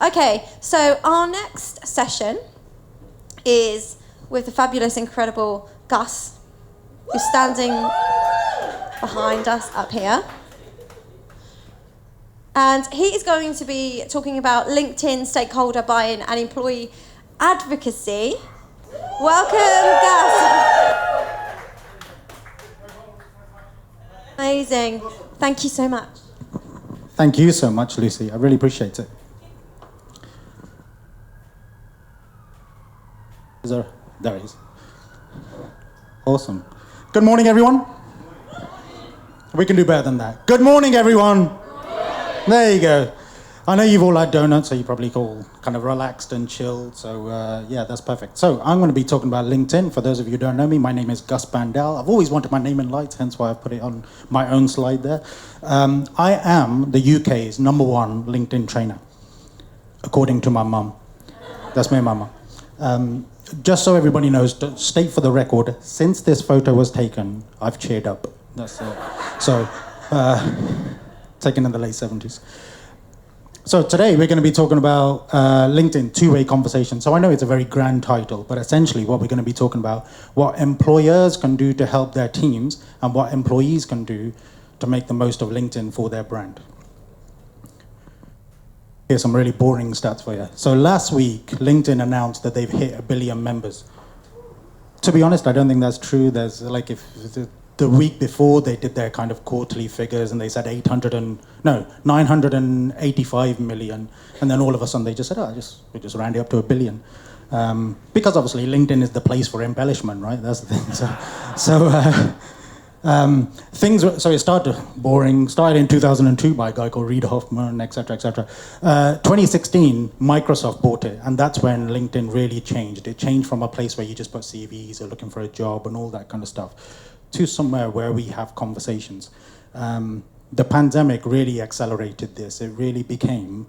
Okay, so our next session is with the fabulous, incredible Gus, who's standing behind us up here. And he is going to be talking about LinkedIn stakeholder buy-in and employee advocacy. Welcome, Gus. Amazing. Thank you so much. Thank you so much, Lucy. I really appreciate it. There it is. Awesome. Good morning, everyone. We can do better than that. Good morning, everyone. There you go. I know you've all had donuts, so you're probably all kind of relaxed and chilled. So yeah, that's perfect. So I'm going to be talking about LinkedIn. For those of you who don't know me, my name is Gus Bandel. I've always wanted my name in lights, hence why I've put it on my own slide there. I am the UK's #1 LinkedIn trainer, according to my mum. That's me, mama. Just so everybody knows, to state for the record, since this photo was taken, I've cheered up. That's so taken in the late 70s. So today we're going to be talking about LinkedIn two-way conversation. So I know it's a very grand title, but essentially what we're going to be talking about, what employers can do to help their teams and what employees can do to make the most of LinkedIn for their brand. Here's some really boring stats for you. So last week, LinkedIn announced that they've hit 1 billion members. To be honest, I don't think that's true. There's like, if the week before they did their kind of quarterly figures and they said 985 million. And then all of a sudden they just said, we just round it up to 1 billion. Because obviously LinkedIn is the place for embellishment, right? That's the thing. So it started boring, started in 2002 by a guy called Reid Hoffman, et cetera, et cetera. 2016, Microsoft bought it, and that's when LinkedIn really changed. It changed from a place where you just put CVs or looking for a job and all that kind of stuff to somewhere where we have conversations. The pandemic really accelerated this. It really became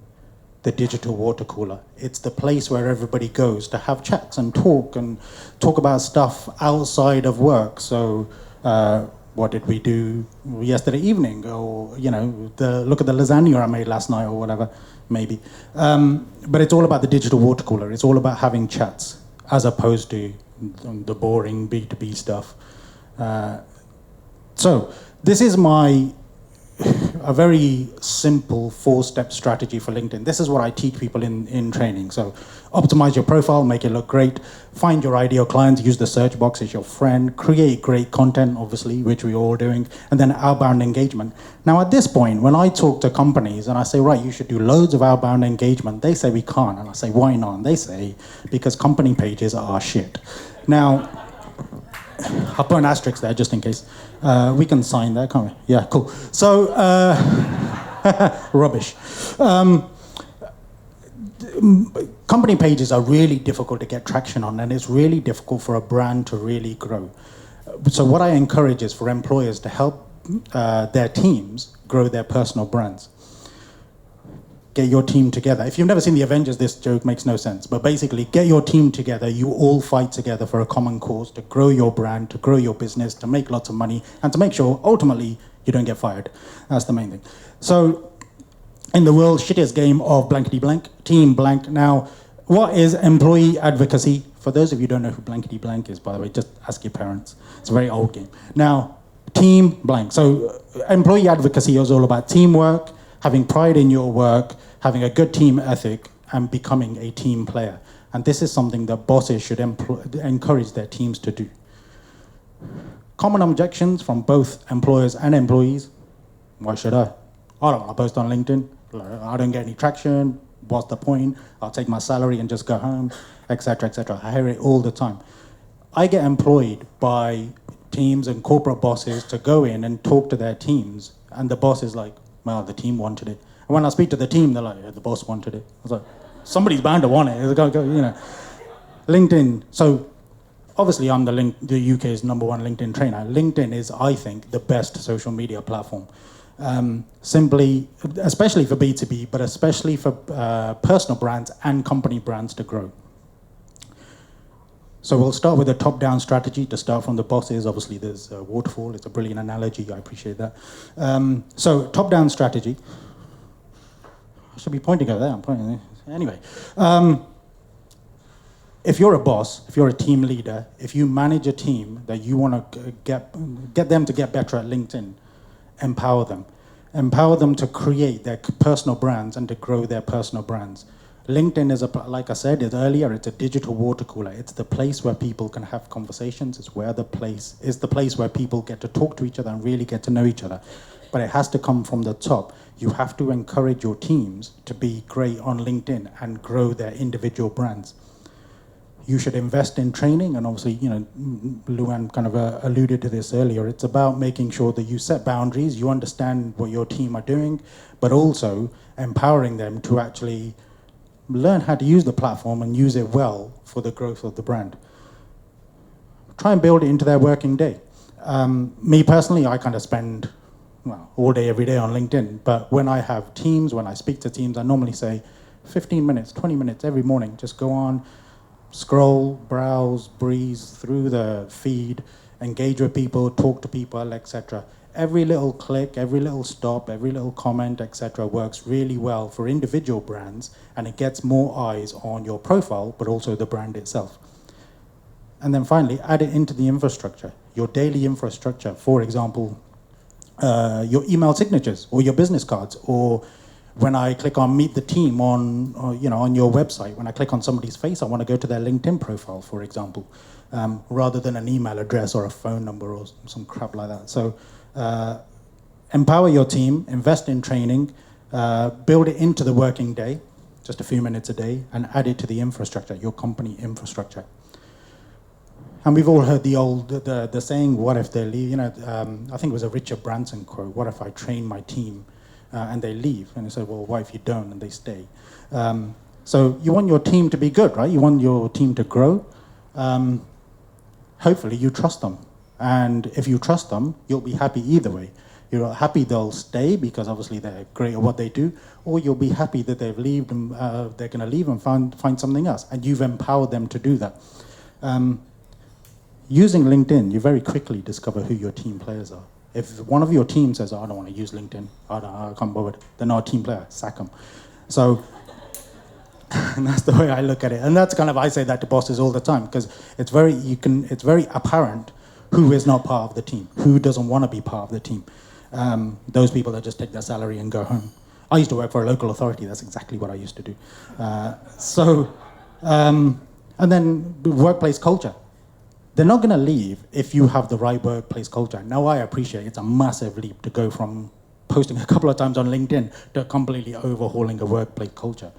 the digital water cooler. It's the place where everybody goes to have chats and talk about stuff outside of work. So, what did we do yesterday evening? Or, look at the lasagna I made last night or whatever, maybe. But it's all about the digital water cooler. It's all about having chats as opposed to the boring B2B stuff. So this is a very simple 4-step strategy for LinkedIn. This is what I teach people in training. So optimize your profile, make it look great, find your ideal clients, use the search box as your friend, create great content, obviously, which we're all doing, and then outbound engagement. Now at this point, when I talk to companies and I say, right, you should do loads of outbound engagement, they say we can't. And I say, why not? And they say, because company pages are shit. Now, I'll put an asterisk there just in case. We can sign that, can't we? Yeah, cool. So, rubbish. Company pages are really difficult to get traction on, and it's really difficult for a brand to really grow. So what I encourage is for employers to help their teams grow their personal brands. Get your team together. If you've never seen the Avengers, this joke makes no sense. But basically, get your team together. You all fight together for a common cause to grow your brand, to grow your business, to make lots of money, and to make sure, ultimately, you don't get fired. That's the main thing. So, in the world's shittiest game of blankety blank, team blank. Now, what is employee advocacy? For those of you who don't know who blankety blank is, by the way, just ask your parents. It's a very old game. Now, team blank. So, employee advocacy is all about teamwork, having pride in your work, having a good team ethic, and becoming a team player. And this is something that bosses should encourage their teams to do. Common objections from both employers and employees. Why should I? I don't want to post on LinkedIn. I don't get any traction. What's the point? I'll take my salary and just go home, etc., etc. I hear it all the time. I get employed by teams and corporate bosses to go in and talk to their teams, and the boss is like, well, the team wanted it. And when I speak to the team, they're like, yeah, the boss wanted it. I was like, somebody's bound to want it. LinkedIn. So obviously I'm the UK's #1 LinkedIn trainer. LinkedIn is, I think, the best social media platform. Simply, especially for B2B, but especially for personal brands and company brands to grow. So we'll start with a top-down strategy to start from the bosses. Obviously, there's a waterfall. It's a brilliant analogy. I appreciate that. So top-down strategy. I should be pointing at that. I'm pointing. Anyway, if you're a boss, if you're a team leader, if you manage a team that you want to get them to get better at LinkedIn, empower them. Empower them to create their personal brands and to grow their personal brands. LinkedIn is, like I said earlier, it's a digital water cooler. It's the place where people can have conversations. It's the place where people get to talk to each other and really get to know each other. But it has to come from the top. You have to encourage your teams to be great on LinkedIn and grow their individual brands. You should invest in training, and obviously, Luan kind of alluded to this earlier. It's about making sure that you set boundaries, you understand what your team are doing, but also empowering them to actually learn how to use the platform and use it well for the growth of the brand. Try and build it into their working day. Me personally, I kind of spend all day, every day on LinkedIn, but when I have teams, when I speak to teams, I normally say 15 minutes, 20 minutes every morning, just go on, scroll, browse, breeze through the feed, engage with people, talk to people, etc. Every little click, every little stop, every little comment, etc. works really well for individual brands, and it gets more eyes on your profile, but also the brand itself. And then finally, add it into the infrastructure, your daily infrastructure. For example, your email signatures or your business cards, or when I click on Meet the Team on your website, when I click on somebody's face, I want to go to their LinkedIn profile, for example, rather than an email address or a phone number or some crap like that. So empower your team, invest in training, build it into the working day, just a few minutes a day, and add it to the infrastructure, your company infrastructure. And we've all heard the saying, what if they leave? I think it was a Richard Branson quote, what if I train my team and they leave? And he said, well, what if you don't and they stay? So you want your team to be good, right? You want your team to grow. Hopefully you trust them. And if you trust them, you'll be happy either way. You're happy they'll stay because obviously they're great at what they do, or you'll be happy that they've left and they're going to leave and find something else, and you've empowered them to do that. Using LinkedIn, you very quickly discover who your team players are. If one of your team says, I don't want to use LinkedIn, I can't bother, they're not a team player, sack them. So, and that's the way I look at it. And that's kind of, I say that to bosses all the time, because it's very apparent who is not part of the team, who doesn't want to be part of the team. Those people that just take their salary and go home. I used to work for a local authority, that's exactly what I used to do. And then workplace culture. They're not going to leave if you have the right workplace culture. Now, I appreciate it's a massive leap to go from posting a couple of times on LinkedIn to completely overhauling a workplace culture.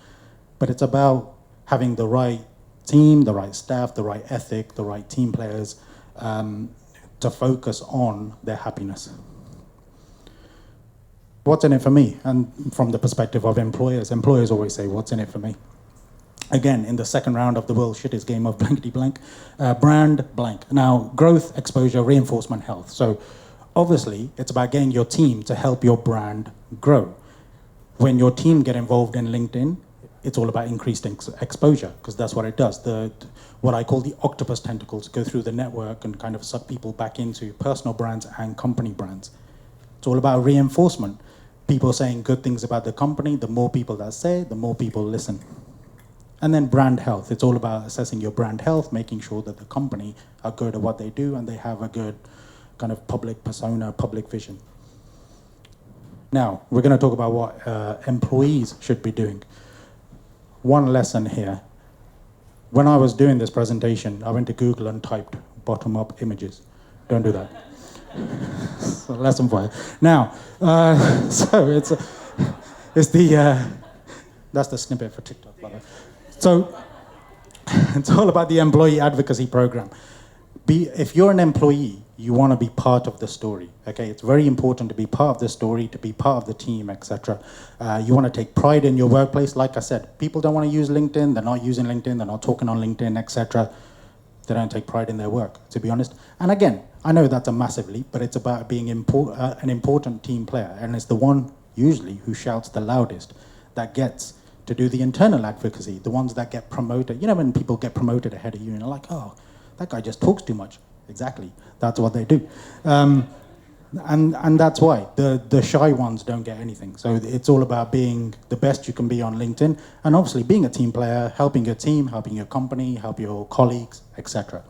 But it's about having the right team, the right staff, the right ethic, the right team players to focus on their happiness. What's in it for me? And from the perspective of employers always say, what's in it for me? Again, in the second round of the world shittest game of blankety blank, brand blank. Now, growth, exposure, reinforcement, health. So obviously, it's about getting your team to help your brand grow. When your team get involved in LinkedIn, it's all about increased exposure, because that's what it does. What I call the octopus tentacles go through the network and kind of suck people back into personal brands and company brands. It's all about reinforcement. People saying good things about the company, the more people that say, the more people listen. And then brand health. It's all about assessing your brand health, making sure that the company are good at what they do and they have a good kind of public persona, public vision. Now, we're going to talk about what employees should be doing. One lesson here. When I was doing this presentation, I went to Google and typed bottom-up images. Don't do that. So lesson for you. Now, so that's the snippet for TikTok, by the way. So it's all about the employee advocacy program. If you're an employee, you want to be part of the story. Okay, it's very important to be part of the story, to be part of the team, etc. You want to take pride in your workplace. Like I said, people don't want to use LinkedIn. They're not using LinkedIn. They're not talking on LinkedIn, etc. They don't take pride in their work, to be honest. And again, I know that's a massive leap, but it's about being an important team player, and it's the one usually who shouts the loudest that gets to do the internal advocacy, the ones that get promoted. You know, when people get promoted ahead of you and you're like, oh, that guy just talks too much. Exactly, that's what they do. And that's why the shy ones don't get anything. So it's all about being the best you can be on LinkedIn, and obviously being a team player, helping your team, helping your company, help your colleagues, etc.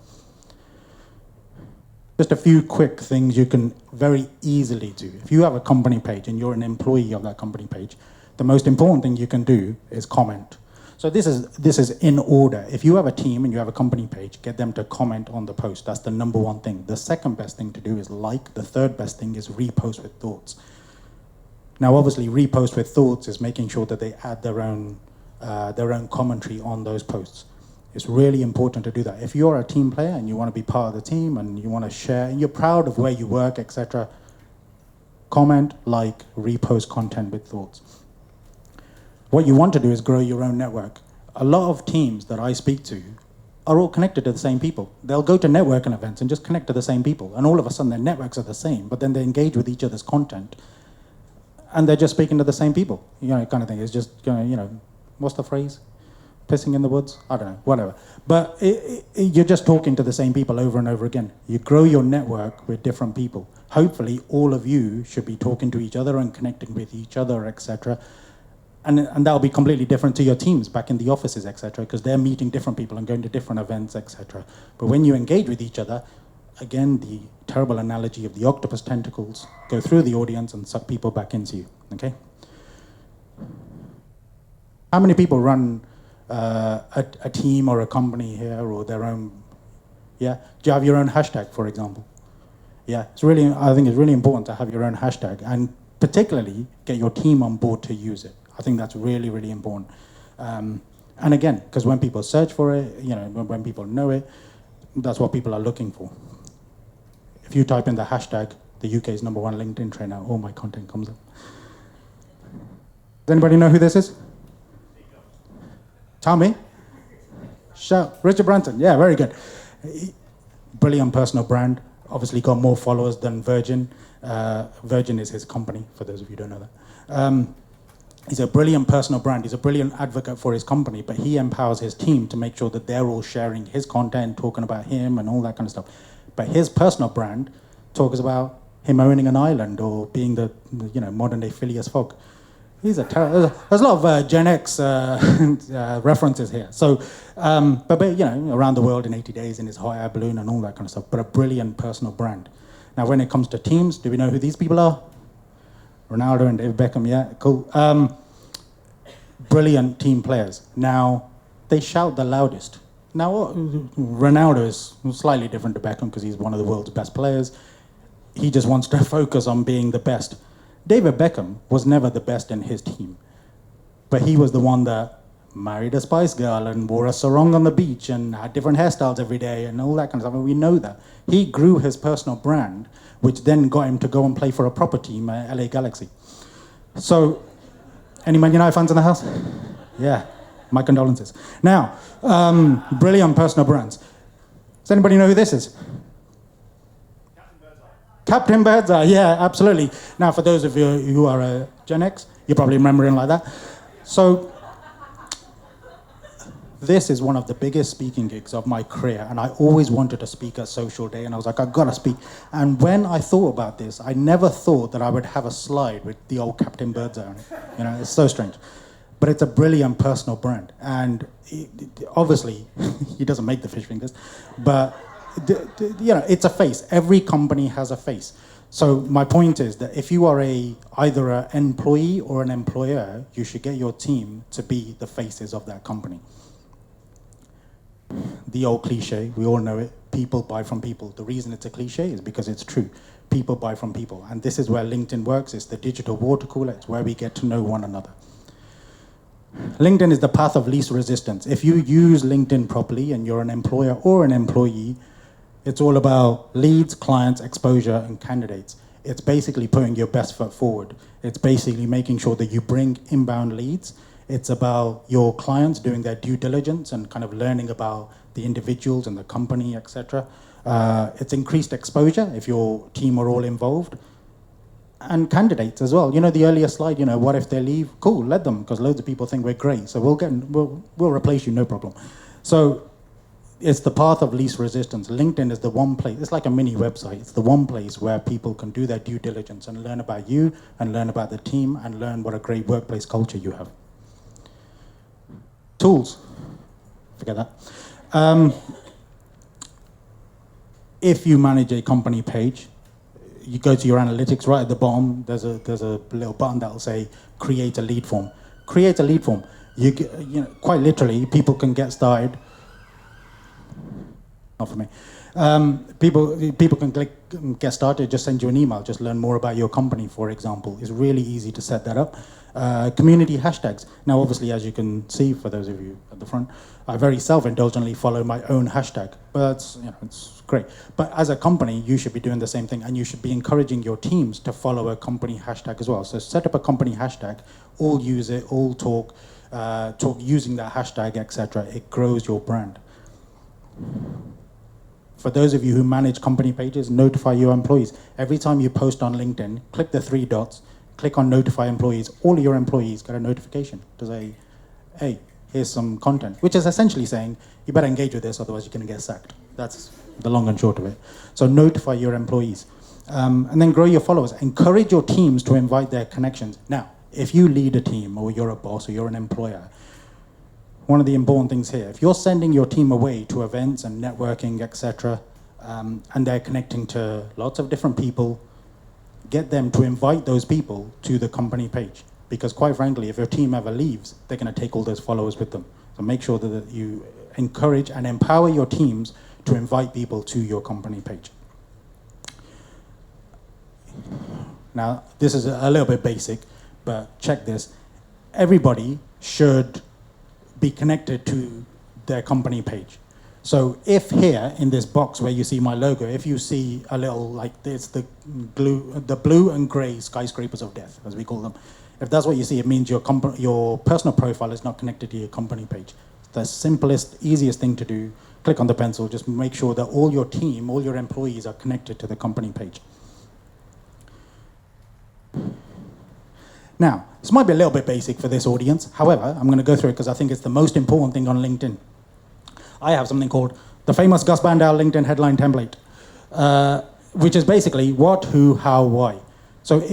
Just a few quick things you can very easily do. If you have a company page and you're an employee of that company page, the most important thing you can do is comment. So this is in order. If you have a team and you have a company page, get them to comment on the post. That's the number one thing. The second best thing to do is like. The third best thing is repost with thoughts. Now, obviously, repost with thoughts is making sure that they add their own commentary on those posts. It's really important to do that. If you're a team player and you want to be part of the team and you want to share, and you're proud of where you work, etc., comment, like, repost content with thoughts. What you want to do is grow your own network. A lot of teams that I speak to are all connected to the same people. They'll go to networking events and just connect to the same people. And all of a sudden their networks are the same, but then they engage with each other's content. And they're just speaking to the same people, kind of thing. It's just, what's the phrase? Pissing in the woods? I don't know, whatever. But you're just talking to the same people over and over again. You grow your network with different people. Hopefully all of you should be talking to each other and connecting with each other, etc. And that'll be completely different to your teams back in the offices, etc., because they're meeting different people and going to different events, etc. But when you engage with each other, again, the terrible analogy of the octopus tentacles go through the audience and suck people back into you, okay? How many people run a team or a company here or their own, yeah? Do you have your own hashtag, for example? Yeah, I think it's really important to have your own hashtag and particularly get your team on board to use it. I think that's really, really important. And again, because when people search for it, when people know it, that's what people are looking for. If you type in the hashtag, the UK's #1 LinkedIn trainer, all my content comes up. Does anybody know who this is? Tell me. Shout. Richard Branson. Yeah, very good. Brilliant personal brand. Obviously got more followers than Virgin. Virgin is his company, for those of you who don't know that. He's a brilliant personal brand. He's a brilliant advocate for his company, but he empowers his team to make sure that they're all sharing his content, talking about him and all that kind of stuff. But his personal brand talks about him owning an island or being the modern day Phileas Fogg. There's a lot of Gen X references here. So, but around the world in 80 days in his hot air balloon and all that kind of stuff. But a brilliant personal brand. Now, when it comes to teams, do we know who these people are? Ronaldo and David Beckham, yeah, cool. Brilliant team players. Now, they shout the loudest. Now, Ronaldo is slightly different to Beckham because he's one of the world's best players. He just wants to focus on being the best. David Beckham was never the best in his team, but he was the one that married a Spice Girl and wore a sarong on the beach and had different hairstyles every day and all that kind of stuff. And we know that. He grew his personal brand, which then got him to go and play for a proper team, LA Galaxy. So, any Man United fans in the house? Yeah, my condolences. Now, brilliant personal brands. Does anybody know who this is? Captain Birdseye, yeah, absolutely. Now, for those of you who are Gen X, you probably remember him like that. So, this is one of the biggest speaking gigs of my career, and I always wanted to speak at Social Day, and I was like, I've got to speak. And when I thought about this, I never thought that I would have a slide with the old Captain Birdseye on it. It's so strange. But it's a brilliant personal brand, and obviously, he doesn't make the fish fingers, but it's a face. Every company has a face. So my point is that if you are either an employee or an employer, you should get your team to be the faces of that company. The old cliche, we all know it, people buy from people. The reason it's a cliche is because it's true. People buy from people. And this is where LinkedIn works. It's the digital water cooler. It's where we get to know one another. LinkedIn is the path of least resistance. If you use LinkedIn properly and you're an employer or an employee, it's all about leads, clients, exposure, and candidates. It's basically putting your best foot forward. It's basically making sure that you bring inbound leads. It's about your clients doing their due diligence and kind of learning about the individuals and the company, etc. It's increased exposure if your team are all involved. And candidates as well. The earlier slide, what if they leave? Cool, let them, because loads of people think we're great. So we'll replace you, no problem. So it's the path of least resistance. LinkedIn is the one place, it's like a mini website. It's the one place where people can do their due diligence and learn about you and learn about the team and learn what a great workplace culture you have. Tools, forget that. If you manage a company page, you go to your analytics right at the bottom, there's a little button that will say create a lead form. Create a lead form. You know, quite literally, people can get started. Not for me. People can get started, just send you an email, just learn more about your company, for example. It's really easy to set that up. Community hashtags. Now, obviously, as you can see, for those of you at the front, I very self-indulgently follow my own hashtag, but it's great. But as a company, you should be doing the same thing, and you should be encouraging your teams to follow a company hashtag as well. So set up a company hashtag, all use it, all talk using that hashtag, etc. It grows your brand. For those of you who manage company pages, notify your employees. Every time you post on LinkedIn, click the 3 dots, click on notify employees. All of your employees get a notification to say, hey, here's some content, which is essentially saying, you better engage with this, otherwise you're going to get sacked. That's the long and short of it. So notify your employees. And then grow your followers. Encourage your teams to invite their connections. Now, if you lead a team, or you're a boss, or you're an employer, one of the important things here, if you're sending your team away to events and networking, etc., and they're connecting to lots of different people, get them to invite those people to the company page. Because quite frankly, if your team ever leaves, they're going to take all those followers with them. So make sure that you encourage and empower your teams to invite people to your company page. Now, this is a little bit basic, but check this. Everybody should be connected to their company page. So if here in this box where you see my logo, if you see a little like this, the blue and gray skyscrapers of death, as we call them, if that's what you see, it means your personal profile is not connected to your company page. The simplest, easiest thing to do, click on the pencil, just make sure that all your team, all your employees are connected to the company page. Now, this might be a little bit basic for this audience. However, I'm going to go through it because I think it's the most important thing on LinkedIn. I have something called the famous Gus Bandow LinkedIn headline template, which is basically what, who, how, why. So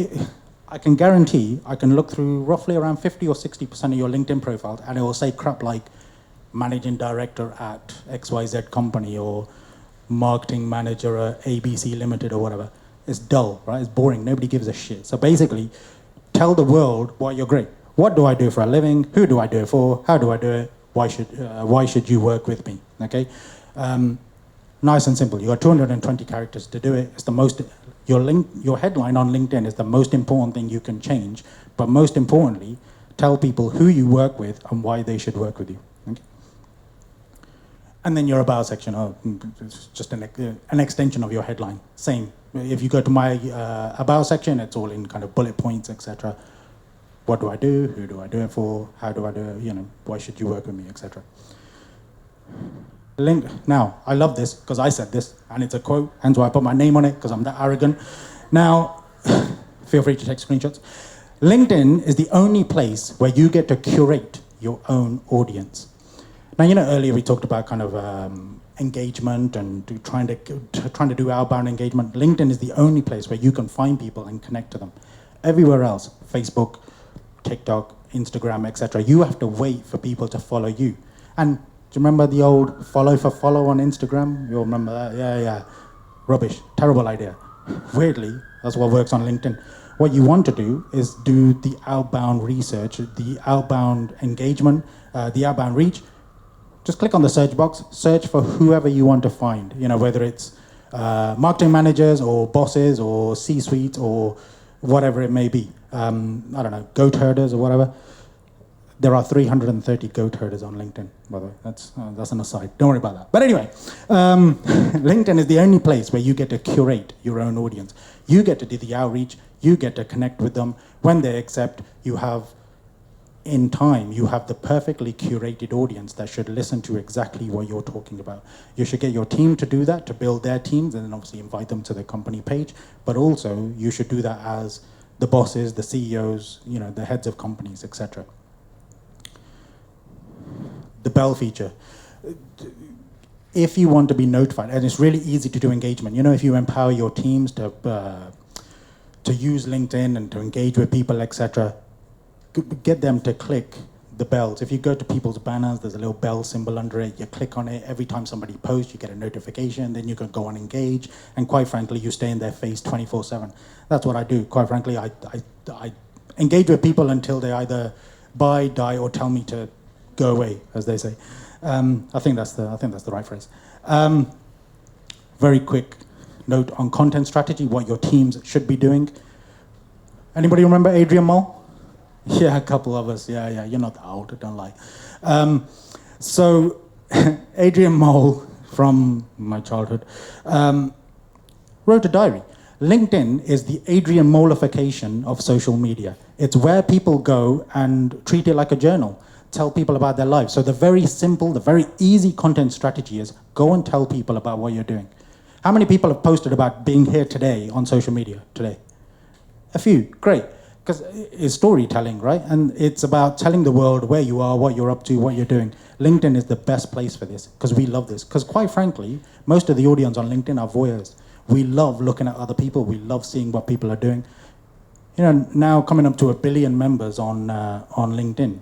I can guarantee I can look through roughly around 50 or 60% of your LinkedIn profiles, and it will say crap like managing director at XYZ company or marketing manager at ABC Limited or whatever. It's dull, right? It's boring. Nobody gives a shit. So basically, tell the world why you're great. What do I do for a living? Who do I do it for? How do I do it? Why should you work with me? Okay, nice and simple. You got 220 characters to do it. It's the most. Your headline on LinkedIn is the most important thing you can change. But most importantly, tell people who you work with and why they should work with you. Okay? And then your about section, it's just an extension of your headline. Same. If you go to my about section, it's all in kind of bullet points, etc. What do I do? Who do I do it for? How do I do it? Why should you work with me, etc. Now, I love this because I said this, and it's a quote, hence why I put my name on it, because I'm that arrogant. Now, feel free to take screenshots. LinkedIn is the only place where you get to curate your own audience. Now, earlier we talked about kind of engagement and trying to do outbound engagement. LinkedIn is the only place where you can find people and connect to them. Everywhere else, Facebook, TikTok, Instagram, etc., you have to wait for people to follow you. And do you remember the old follow for follow on Instagram? You all remember that? Yeah. Rubbish. Terrible idea. Weirdly, that's what works on LinkedIn. What you want to do is do the outbound research, the outbound engagement, the outbound reach. Just click on the search box, search for whoever you want to find, whether it's marketing managers or bosses or C-suite or whatever it may be. I don't know, goat herders or whatever. There are 330 goat herders on LinkedIn, by the way. That's an aside. Don't worry about that. But anyway, LinkedIn is the only place where you get to curate your own audience. You get to do the outreach. You get to connect with them. When they accept, you have the perfectly curated audience that should listen to exactly what you're talking about. You should get your team to do that, to build their teams, and then obviously invite them to the company page. But also, you should do that as the bosses, the CEOs, the heads of companies, etc. The bell feature. if you want to be notified, and it's really easy to do engagement. You know, if you empower your teams to use LinkedIn and to engage with people, etc., get them to click the bells. If you go to people's banners, there's a little bell symbol under it. You click on it. Every time somebody posts, you get a notification. Then you can go and engage. And quite frankly, you stay in their face 24/7. That's what I do. Quite frankly, I engage with people until they either buy, die, or tell me to go away, as they say. I think that's the right phrase. Very quick note on content strategy, what your teams should be doing. Anybody remember Adrian Mole? Yeah, a couple of us. Yeah, you're not that old, don't lie. So Adrian Mole, from my childhood, wrote a diary. LinkedIn is the Adrian Moleification of social media. It's where people go and treat it like a journal, tell people about their lives. So the very simple, the very easy content strategy is go and tell people about what you're doing. How many people have posted about being here today on social media today? A few, great. Because it's storytelling, right? And it's about telling the world where you are, what you're up to, what you're doing. LinkedIn is the best place for this, because we love this. Because quite frankly, most of the audience on LinkedIn are voyeurs. We love looking at other people. We love seeing what people are doing. You know, now coming up to 1 billion members on LinkedIn,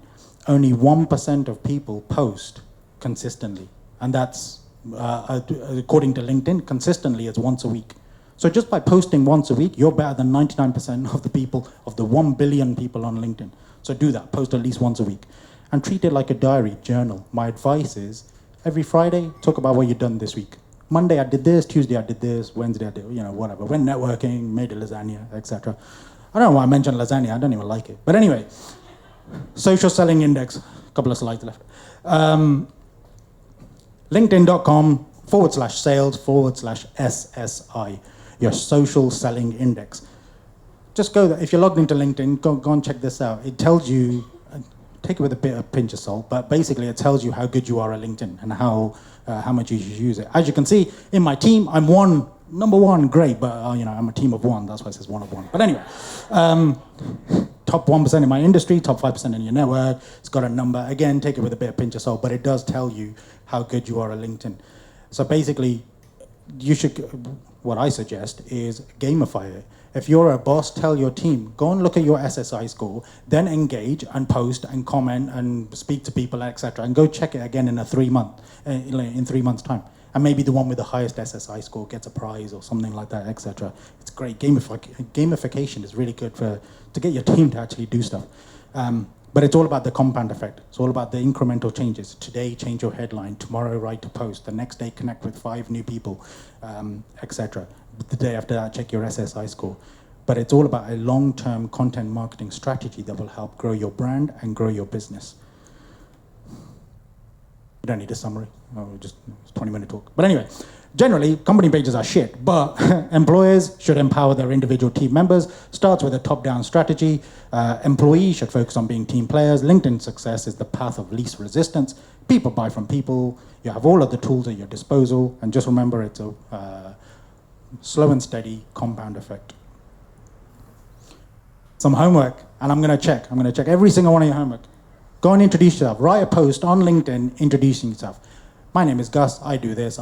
only 1% of people post consistently. And that's, according to LinkedIn, consistently is once a week. So just by posting once a week, you're better than 99% of the people, of the 1 billion people on LinkedIn. So do that, post at least once a week. And treat it like a diary, journal. My advice is, every Friday, talk about what you've done this week. Monday I did this, Tuesday I did this, Wednesday I did, whatever. Went networking, made a lasagna, etc. I don't know why I mentioned lasagna, I don't even like it. But anyway, social selling index, a couple of slides left. LinkedIn.com/sales/SSI, your social selling index. Just go there. If you're logged into LinkedIn, go and check this out. It tells you, take it with a bit of pinch of salt, but basically it tells you how good you are at LinkedIn and how much you should use it. As you can see, in my team, I'm number one, great, but I'm a team of one. That's why it says one of one. But anyway, top 1% in my industry, top 5% in your network. It's got a number. Again, take it with a bit of pinch of salt, but it does tell you how good you are at LinkedIn. So basically, what I suggest is gamify it. If you're a boss, tell your team, go and look at your SSI score, then engage and post and comment and speak to people, etc. And go check it again in 3 months time. And maybe the one with the highest SSI score gets a prize or something like that, etc. It's great. Gamification is really good to get your team to actually do stuff. But it's all about the compound effect. It's all about the incremental changes. Today, change your headline. Tomorrow, write a post. The next day, connect with 5 new people, etc. The day after that, check your SSI score. But it's all about a long-term content marketing strategy that will help grow your brand and grow your business. You don't need a summary. Just 20-minute talk. But anyway, generally, company pages are shit, but employers should empower their individual team members. Starts with a top-down strategy. Employees should focus on being team players. LinkedIn success is the path of least resistance. People buy from people. You have all of the tools at your disposal. And just remember, it's a slow and steady compound effect. Some homework, and I'm going to check every single one of your homework. Go and introduce yourself. Write a post on LinkedIn introducing yourself. My name is Gus, I do this.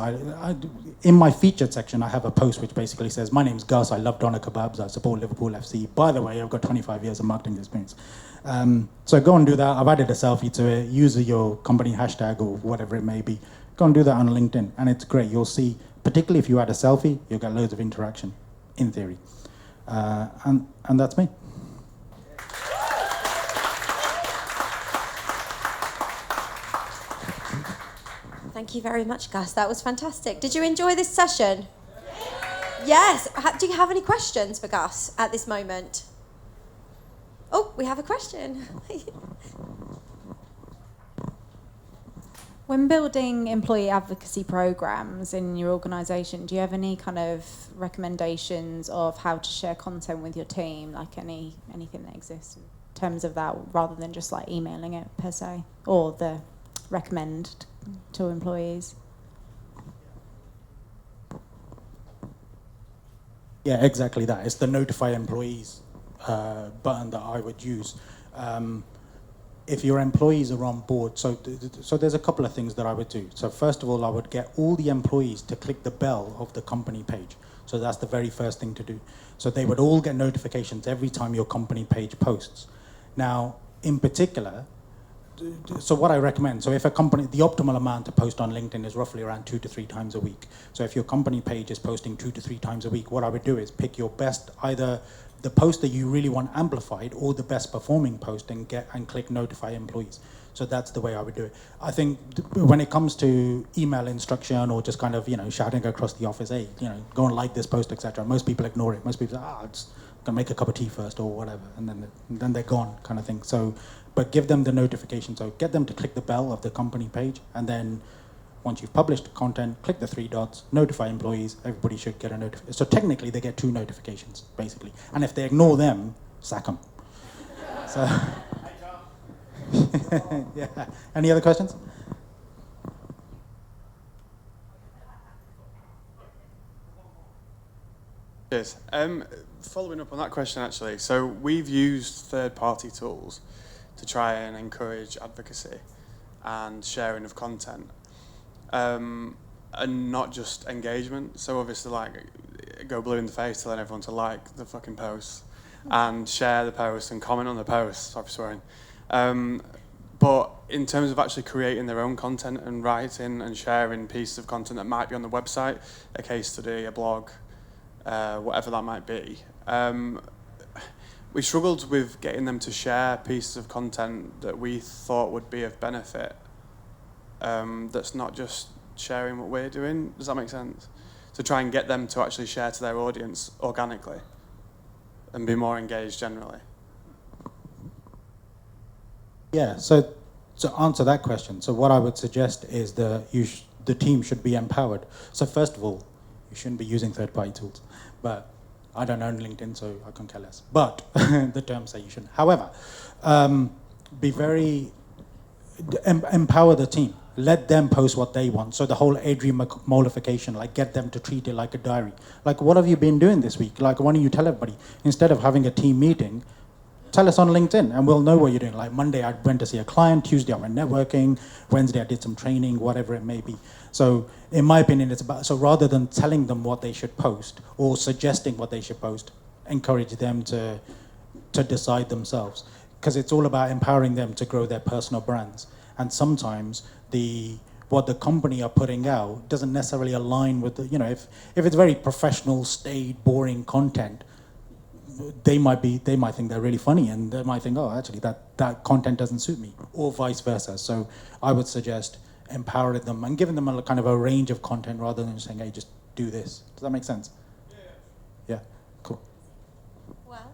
In my featured section, I have a post which basically says, my name is Gus, I love doner kebabs, I support Liverpool FC. By the way, I've got 25 years of marketing experience. So go and do that. I've added a selfie to it. Use your company hashtag or whatever it may be. Go and do that on LinkedIn, and it's great. You'll see, particularly if you add a selfie, you'll get loads of interaction, in theory. And that's me. Thank you very much, Gus. That was fantastic. Did you enjoy this session? Yes. Do you have any questions for Gus at this moment? Oh, we have a question. When building employee advocacy programs in your organisation, do you have any kind of recommendations of how to share content with your team, like anything that exists in terms of that, rather than just like emailing it per se, or the recommend to employees? Yeah, exactly that. It's the notify employees button that I would use. if your employees are on board, so there's a couple of things that I would do. So first of all, I would get all the employees to click the bell of the company page. So that's the very first thing to do. So they would all get notifications every time your company page posts. Now, in particular, so what I recommend, so if a company, the optimal amount to post on LinkedIn is roughly around 2 to 3 times a week. So if your company page is posting 2 to 3 times a week, what I would do is pick your best, either the post that you really want amplified or the best performing post and click notify employees. So that's the way I would do it. I think when it comes to email instruction or just kind of, shouting across the office, hey, go and like this post, etc. Most people ignore it. Most people say, I'm just gonna make a cup of tea first or whatever, and then they're gone, kind of thing. So, but give them the notification. So get them to click the bell of the company page, and then once you've published content, click the 3 dots, notify employees. Everybody should get a notification. So technically, they get 2 notifications, basically. And if they ignore them, sack them. So, yeah. Any other questions? Cheers. Following up on that question, actually, so we've used third-party tools to try and encourage advocacy and sharing of content, and not just engagement. So obviously, like, go blue in the face telling everyone to like the fucking posts and share the post and comment on the post. Sorry for swearing. But in terms of actually creating their own content and writing and sharing pieces of content that might be on the website, a case study, a blog, whatever that might be, we struggled with getting them to share pieces of content that we thought would be of benefit, that's not just sharing what we're doing. Does that make sense? To try and get them to actually share to their audience organically and be more engaged generally. Yeah, so to answer that question, so what I would suggest is the team should be empowered. So first of all, you shouldn't be using third-party tools, but I don't own LinkedIn, so I couldn't care less. But the terms say you shouldn't. However, be very, empower the team. Let them post what they want. So the whole Adrian-molification, like get them to treat it like a diary. Like, what have you been doing this week? Like, why don't you tell everybody? Instead of having a team meeting, tell us on LinkedIn and we'll know what you're doing. Like Monday I went to see a client, Tuesday I went networking, Wednesday I did some training, whatever it may be. So in my opinion, it's about, so rather than telling them what they should post or suggesting what they should post, encourage them to decide themselves. Because it's all about empowering them to grow their personal brands. And sometimes what the company are putting out doesn't necessarily align with the, if it's very professional, staid, boring content, they might think they're really funny, and they might think, oh, actually that content doesn't suit me, or vice versa. So I would suggest empowering them and giving them a kind of a range of content rather than saying, hey, just do this. Does that make sense? Yeah, cool. Well,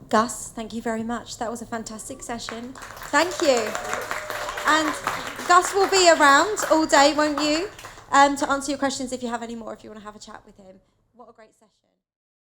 Gus, thank you very much. That was a fantastic session. Thank you. And Gus will be around all day, won't you? To answer your questions if you have any more, if you want to have a chat with him. What a great session.